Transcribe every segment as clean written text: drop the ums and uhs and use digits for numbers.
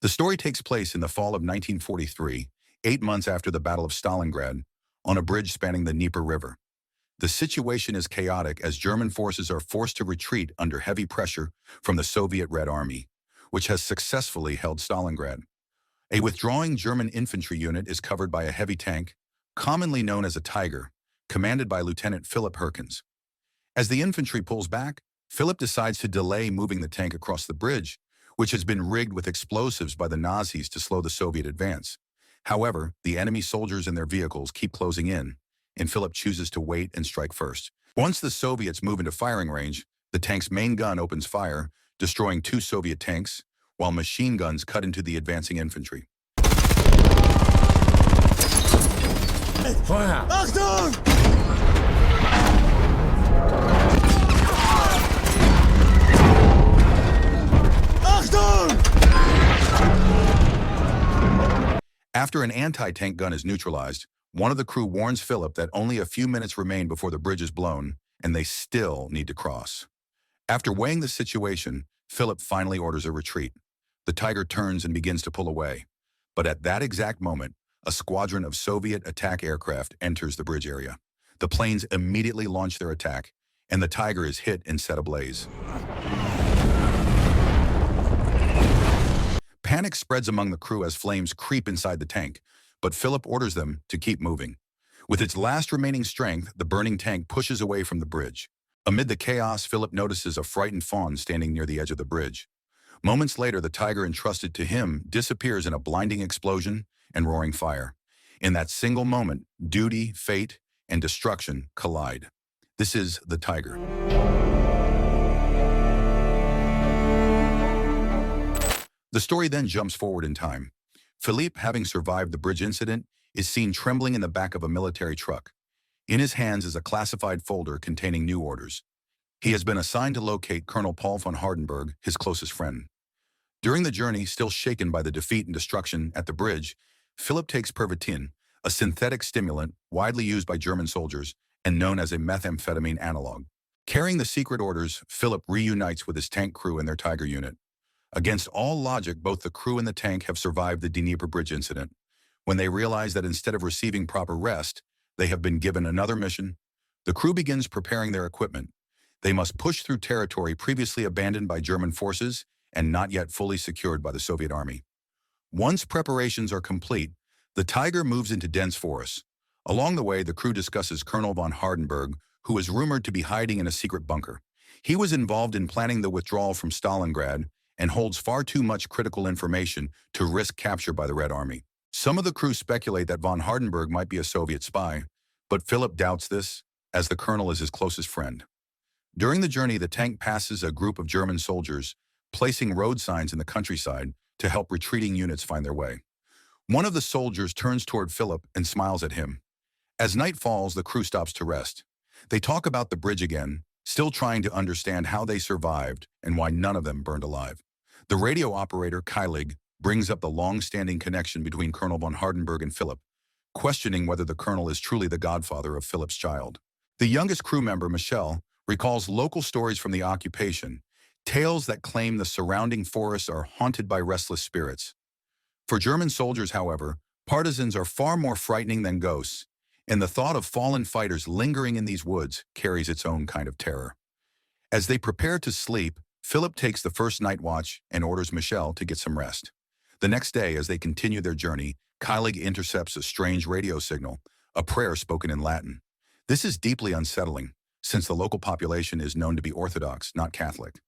The story takes place in the fall of 1943, 8 months after the Battle of Stalingrad, on a bridge spanning the Dnieper River. The situation is chaotic as German forces are forced to retreat under heavy pressure from the Soviet Red Army, which has successfully held Stalingrad. A withdrawing German infantry unit is covered by a heavy tank, commonly known as a Tiger, commanded by Lieutenant Philip Herkins. As the infantry pulls back, Philip decides to delay moving the tank across the bridge, which has been rigged with explosives by the Nazis to slow the Soviet advance. However, the enemy soldiers and their vehicles keep closing in, and Philip chooses to wait and strike first. Once the Soviets move into firing range, the tank's main gun opens fire, destroying 2 Soviet tanks, while machine guns cut into the advancing infantry. Feuer! Achtung! Achtung! After an anti-tank gun is neutralized, one of the crew warns Philip that only a few minutes remain before the bridge is blown, and they still need to cross. After weighing the situation, Philip finally orders a retreat. The Tiger turns and begins to pull away. But at that exact moment, a squadron of Soviet attack aircraft enters the bridge area. The planes immediately launch their attack, and the Tiger is hit and set ablaze. Panic spreads among the crew as flames creep inside the tank, but Philip orders them to keep moving. With its last remaining strength, the burning tank pushes away from the bridge. Amid the chaos, Philip notices a frightened fawn standing near the edge of the bridge. Moments later, the Tiger entrusted to him disappears in a blinding explosion and roaring fire. In that single moment, duty, fate, and destruction collide. This is the Tiger. The story then jumps forward in time. Philippe, having survived the bridge incident, is seen trembling in the back of a military truck. In his hands is a classified folder containing new orders. He has been assigned to locate Colonel Paul von Hardenberg, his closest friend. During the journey, still shaken by the defeat and destruction at the bridge, Philip takes Pervitin, a synthetic stimulant widely used by German soldiers and known as a methamphetamine analog. Carrying the secret orders, Philip reunites with his tank crew and their Tiger unit. Against all logic, both the crew and the tank have survived the Dnieper Bridge incident. When they realize that instead of receiving proper rest, they have been given another mission, the crew begins preparing their equipment. They must push through territory previously abandoned by German forces and not yet fully secured by the Soviet army. Once preparations are complete, the Tiger moves into dense forests. Along the way, the crew discusses Colonel von Hardenberg, who is rumored to be hiding in a secret bunker. He was involved in planning the withdrawal from Stalingrad and holds far too much critical information to risk capture by the Red Army. Some of the crew speculate that von Hardenberg might be a Soviet spy, but Philip doubts this, as the colonel is his closest friend. During the journey, the tank passes a group of German soldiers, placing road signs in the countryside to help retreating units find their way. One of the soldiers turns toward Philip and smiles at him. As night falls, the crew stops to rest. They talk about the bridge again, still trying to understand how they survived and why none of them burned alive. The radio operator, Kylig, brings up the long-standing connection between Colonel von Hardenberg and Philip, questioning whether the colonel is truly the godfather of Philip's child. The youngest crew member, Michel, recalls local stories from the occupation, tales that claim the surrounding forests are haunted by restless spirits. For German soldiers, however, partisans are far more frightening than ghosts, and the thought of fallen fighters lingering in these woods carries its own kind of terror. As they prepare to sleep, Philip takes the first night watch and orders Michel to get some rest. The next day, as they continue their journey, Kylig intercepts a strange radio signal, a prayer spoken in Latin. This is deeply unsettling, since the local population is known to be Orthodox, not Catholic.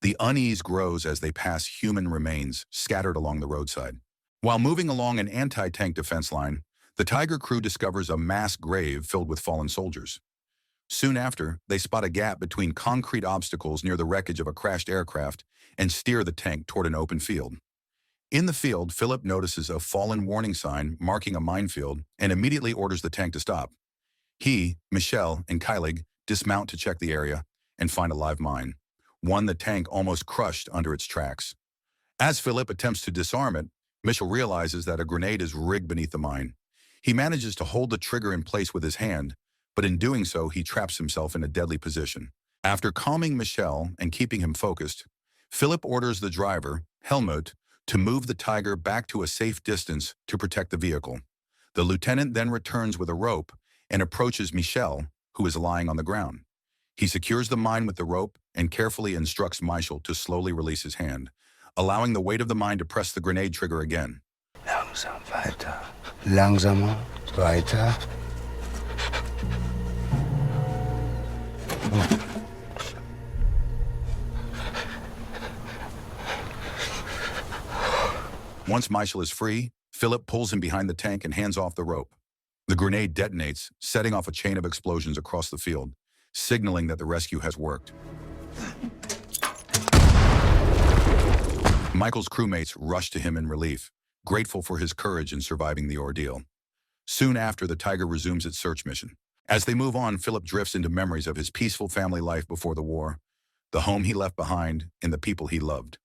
The unease grows as they pass human remains scattered along the roadside. While moving along an anti-tank defense line, the Tiger crew discovers a mass grave filled with fallen soldiers. Soon after, they spot a gap between concrete obstacles near the wreckage of a crashed aircraft and steer the tank toward an open field. In the field, Philip notices a fallen warning sign marking a minefield and immediately orders the tank to stop. He, Michel, and Kylig dismount to check the area and find a live mine, one the tank almost crushed under its tracks. As Philip attempts to disarm it, Michel realizes that a grenade is rigged beneath the mine. He manages to hold the trigger in place with his hand, but in doing so, he traps himself in a deadly position. After calming Michel and keeping him focused, Philip orders the driver, Helmut, to move the Tiger back to a safe distance to protect the vehicle. The lieutenant then returns with a rope and approaches Michel, who is lying on the ground. He secures the mine with the rope and carefully instructs Michel to slowly release his hand, allowing the weight of the mine to press the grenade trigger again. Langsam weiter. Langsamer, weiter. Once Michel is free, Philip pulls him behind the tank and hands off the rope. The grenade detonates, setting off a chain of explosions across the field, signaling that the rescue has worked. Michael's crewmates rush to him in relief, grateful for his courage in surviving the ordeal. Soon after, the Tiger resumes its search mission. As they move on, Philip drifts into memories of his peaceful family life before the war, the home he left behind, and the people he loved.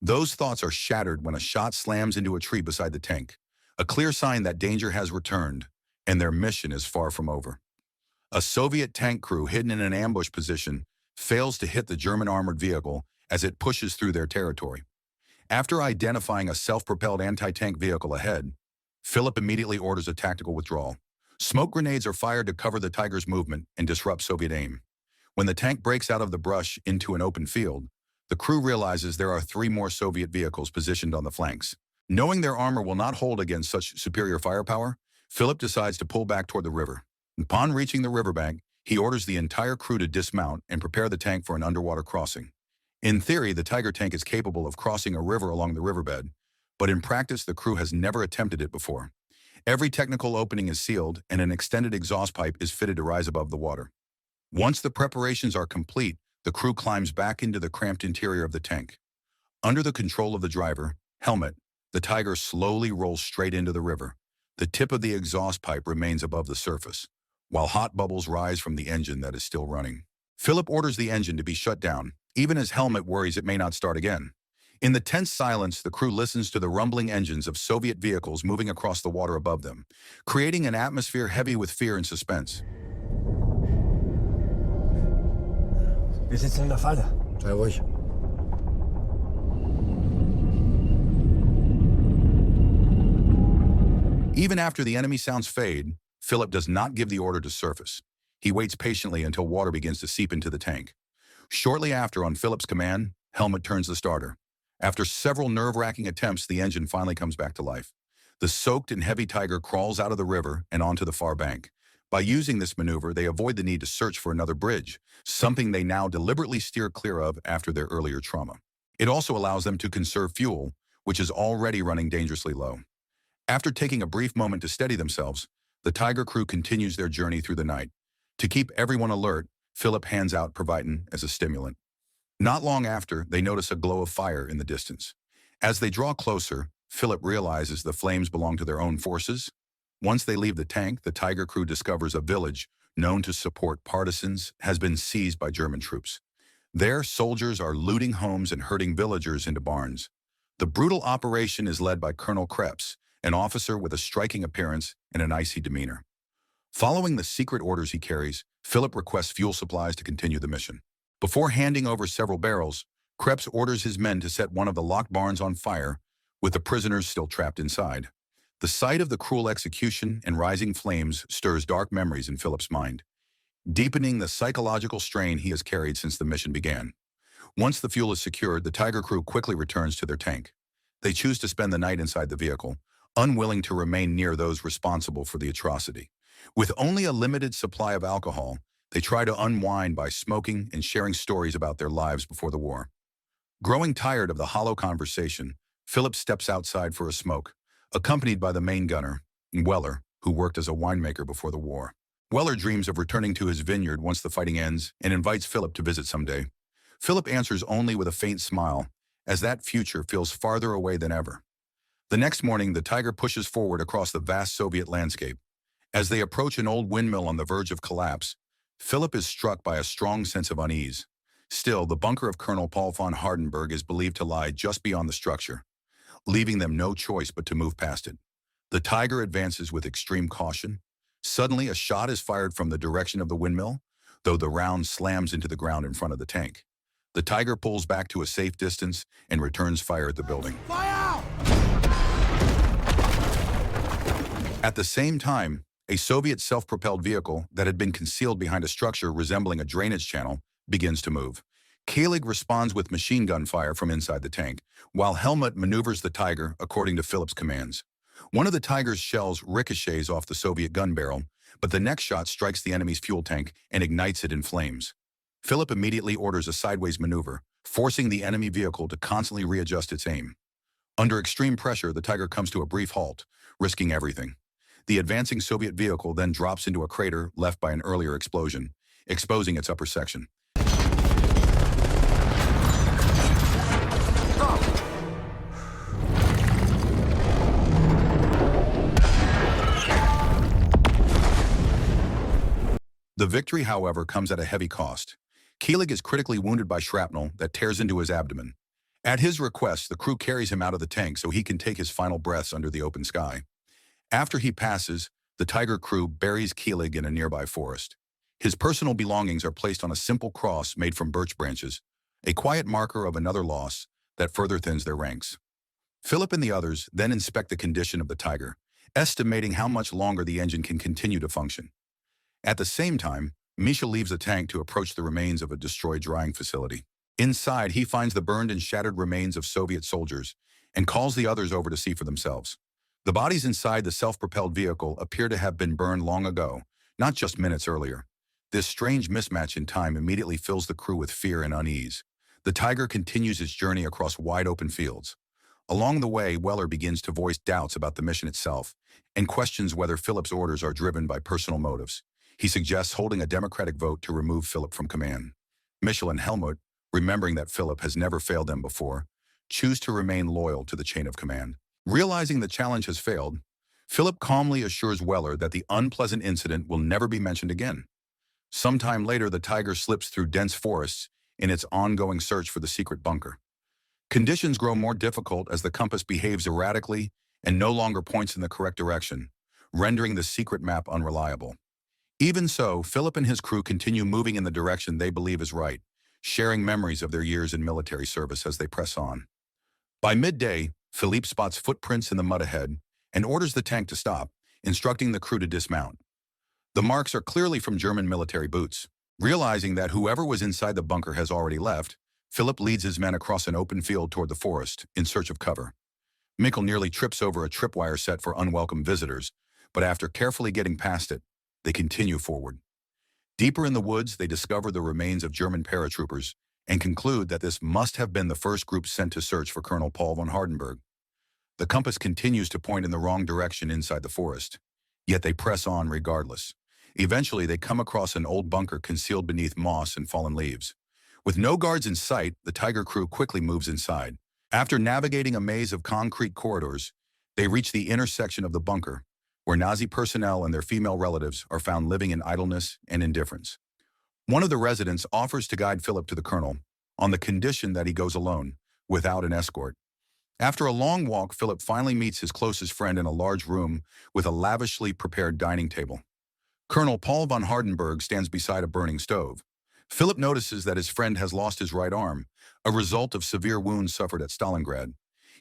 Those thoughts are shattered when a shot slams into a tree beside the tank, a clear sign that danger has returned and their mission is far from over. A Soviet tank crew hidden in an ambush position fails to hit the German armored vehicle as it pushes through their territory. After identifying a self-propelled anti-tank vehicle ahead, Philip immediately orders a tactical withdrawal. Smoke grenades are fired to cover the Tiger's movement and disrupt Soviet aim. When the tank breaks out of the brush into an open field, the crew realizes there are 3 more Soviet vehicles positioned on the flanks. Knowing their armor will not hold against such superior firepower, Philip decides to pull back toward the river. Upon reaching the riverbank, he orders the entire crew to dismount and prepare the tank for an underwater crossing. In theory, the Tiger tank is capable of crossing a river along the riverbed, but in practice, the crew has never attempted it before. Every technical opening is sealed, and an extended exhaust pipe is fitted to rise above the water. Once the preparations are complete, the crew climbs back into the cramped interior of the tank. Under the control of the driver, Helmut, the Tiger slowly rolls straight into the river. The tip of the exhaust pipe remains above the surface, while hot bubbles rise from the engine that is still running. Philip orders the engine to be shut down, even as Helmut worries it may not start again. In the tense silence, the crew listens to the rumbling engines of Soviet vehicles moving across the water above them, creating an atmosphere heavy with fear and suspense. Wir sitzen in der Falle. Sei ruhig. Even after the enemy sounds fade, Philip does not give the order to surface. He waits patiently until water begins to seep into the tank. Shortly after, on Philip's command, Helmut turns the starter. After several nerve-wracking attempts, the engine finally comes back to life. The soaked and heavy Tiger crawls out of the river and onto the far bank. By using this maneuver, they avoid the need to search for another bridge, something they now deliberately steer clear of after their earlier trauma. It also allows them to conserve fuel, which is already running dangerously low. After taking a brief moment to steady themselves, the Tiger crew continues their journey through the night. To keep everyone alert, Philip hands out Provitin as a stimulant. Not long after, they notice a glow of fire in the distance. As they draw closer, Philip realizes the flames belong to their own forces. Once they leave the tank, the Tiger crew discovers a village known to support partisans has been seized by German troops. There, soldiers are looting homes and herding villagers into barns. The brutal operation is led by Colonel Krebs, an officer with a striking appearance and an icy demeanor. Following the secret orders he carries, Philip requests fuel supplies to continue the mission. Before handing over several barrels, Krebs orders his men to set one of the locked barns on fire, with the prisoners still trapped inside. The sight of the cruel execution and rising flames stirs dark memories in Philip's mind, deepening the psychological strain he has carried since the mission began. Once the fuel is secured, the Tiger crew quickly returns to their tank. They choose to spend the night inside the vehicle, unwilling to remain near those responsible for the atrocity. With only a limited supply of alcohol, they try to unwind by smoking and sharing stories about their lives before the war. Growing tired of the hollow conversation, Philip steps outside for a smoke, accompanied by the main gunner, Weller, who worked as a winemaker before the war. Weller dreams of returning to his vineyard once the fighting ends and invites Philip to visit someday. Philip answers only with a faint smile, as that future feels farther away than ever. The next morning, the Tiger pushes forward across the vast Soviet landscape. As they approach an old windmill on the verge of collapse, Philip is struck by a strong sense of unease. Still, the bunker of Colonel Paul von Hardenberg is believed to lie just beyond the structure, leaving them no choice but to move past it. The Tiger advances with extreme caution. Suddenly, a shot is fired from the direction of the windmill, though the round slams into the ground in front of the tank. The Tiger pulls back to a safe distance and returns fire at the building. Feuer! At the same time, a Soviet self-propelled vehicle that had been concealed behind a structure resembling a drainage channel begins to move. Kalig responds with machine gun fire from inside the tank, while Helmut maneuvers the Tiger according to Philip's commands. One of the Tiger's shells ricochets off the Soviet gun barrel, but the next shot strikes the enemy's fuel tank and ignites it in flames. Philip immediately orders a sideways maneuver, forcing the enemy vehicle to constantly readjust its aim. Under extreme pressure, the Tiger comes to a brief halt, risking everything. The advancing Soviet vehicle then drops into a crater left by an earlier explosion, exposing its upper section. The victory, however, comes at a heavy cost. Keelig is critically wounded by shrapnel that tears into his abdomen. At his request, the crew carries him out of the tank so he can take his final breaths under the open sky. After he passes, the Tiger crew buries Keelig in a nearby forest. His personal belongings are placed on a simple cross made from birch branches, a quiet marker of another loss that further thins their ranks. Philip and the others then inspect the condition of the Tiger, estimating how much longer the engine can continue to function. At the same time, Misha leaves the tank to approach the remains of a destroyed drying facility. Inside, he finds the burned and shattered remains of Soviet soldiers and calls the others over to see for themselves. The bodies inside the self-propelled vehicle appear to have been burned long ago, not just minutes earlier. This strange mismatch in time immediately fills the crew with fear and unease. The Tiger continues its journey across wide-open fields. Along the way, Weller begins to voice doubts about the mission itself and questions whether Philip's orders are driven by personal motives. He suggests holding a democratic vote to remove Philip from command. Michel and Helmut, remembering that Philip has never failed them before, choose to remain loyal to the chain of command. Realizing the challenge has failed, Philip calmly assures Weller that the unpleasant incident will never be mentioned again. Sometime later, the Tiger slips through dense forests in its ongoing search for the secret bunker. Conditions grow more difficult as the compass behaves erratically and no longer points in the correct direction, rendering the secret map unreliable. Even so, Philip and his crew continue moving in the direction they believe is right, sharing memories of their years in military service as they press on. By midday, Philippe spots footprints in the mud ahead and orders the tank to stop, instructing the crew to dismount. The marks are clearly from German military boots. Realizing that whoever was inside the bunker has already left, Philip leads his men across an open field toward the forest in search of cover. Mikkel nearly trips over a tripwire set for unwelcome visitors, but after carefully getting past it, they continue forward. Deeper in the woods, they discover the remains of German paratroopers and conclude that this must have been the first group sent to search for Colonel Paul von Hardenberg. The compass continues to point in the wrong direction inside the forest, yet they press on regardless. Eventually, they come across an old bunker concealed beneath moss and fallen leaves. With no guards in sight, the Tiger crew quickly moves inside. After navigating a maze of concrete corridors, they reach the inner section of the bunker, where Nazi personnel and their female relatives are found living in idleness and indifference. One of the residents offers to guide Philip to the colonel, on the condition that he goes alone, without an escort. After a long walk, Philip finally meets his closest friend in a large room with a lavishly prepared dining table. Colonel Paul von Hardenberg stands beside a burning stove. Philip notices that his friend has lost his right arm, a result of severe wounds suffered at Stalingrad.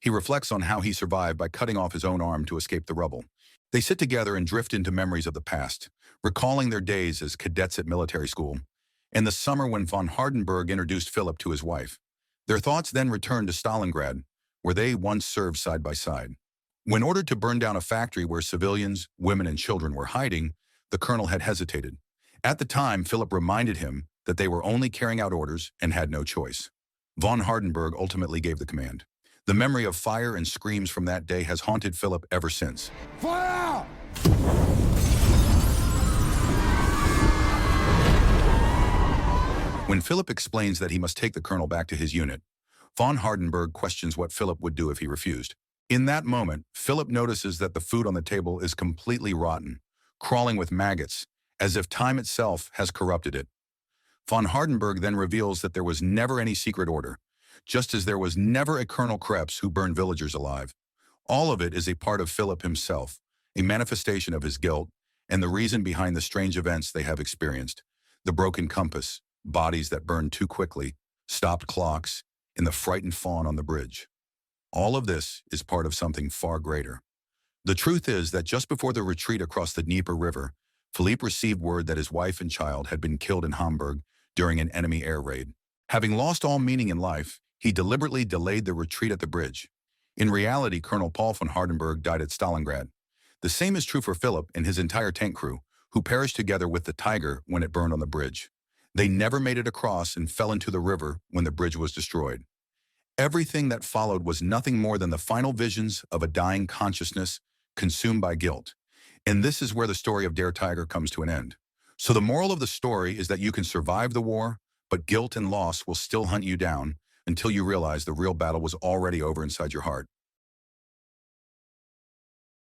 He reflects on how he survived by cutting off his own arm to escape the rubble. They sit together and drift into memories of the past, recalling their days as cadets at military school, and the summer when von Hardenberg introduced Philip to his wife. Their thoughts then return to Stalingrad, where they once served side by side. When ordered to burn down a factory where civilians, women, and children were hiding, the colonel had hesitated. At the time, Philip reminded him that they were only carrying out orders and had no choice. Von Hardenberg ultimately gave the command. The memory of fire and screams from that day has haunted Philip ever since. Feuer! When Philip explains that he must take the colonel back to his unit, von Hardenberg questions what Philip would do if he refused. In that moment, Philip notices that the food on the table is completely rotten, crawling with maggots, as if time itself has corrupted it. Von Hardenberg then reveals that there was never any secret order, just as there was never a Colonel Krebs who burned villagers alive. All of it is a part of Philip himself, a manifestation of his guilt, and the reason behind the strange events they have experienced. The broken compass, bodies that burned too quickly, stopped clocks, and the frightened fawn on the bridge. All of this is part of something far greater. The truth is that just before the retreat across the Dnieper River, Philippe received word that his wife and child had been killed in Hamburg during an enemy air raid. Having lost all meaning in life, he deliberately delayed the retreat at the bridge. In reality, Colonel Paul von Hardenberg died at Stalingrad. The same is true for Philip and his entire tank crew, who perished together with the Tiger when it burned on the bridge. They never made it across and fell into the river when the bridge was destroyed. Everything that followed was nothing more than the final visions of a dying consciousness consumed by guilt. And this is where the story of Der Tiger comes to an end. So the moral of the story is that you can survive the war, but guilt and loss will still hunt you down until you realize the real battle was already over inside your heart.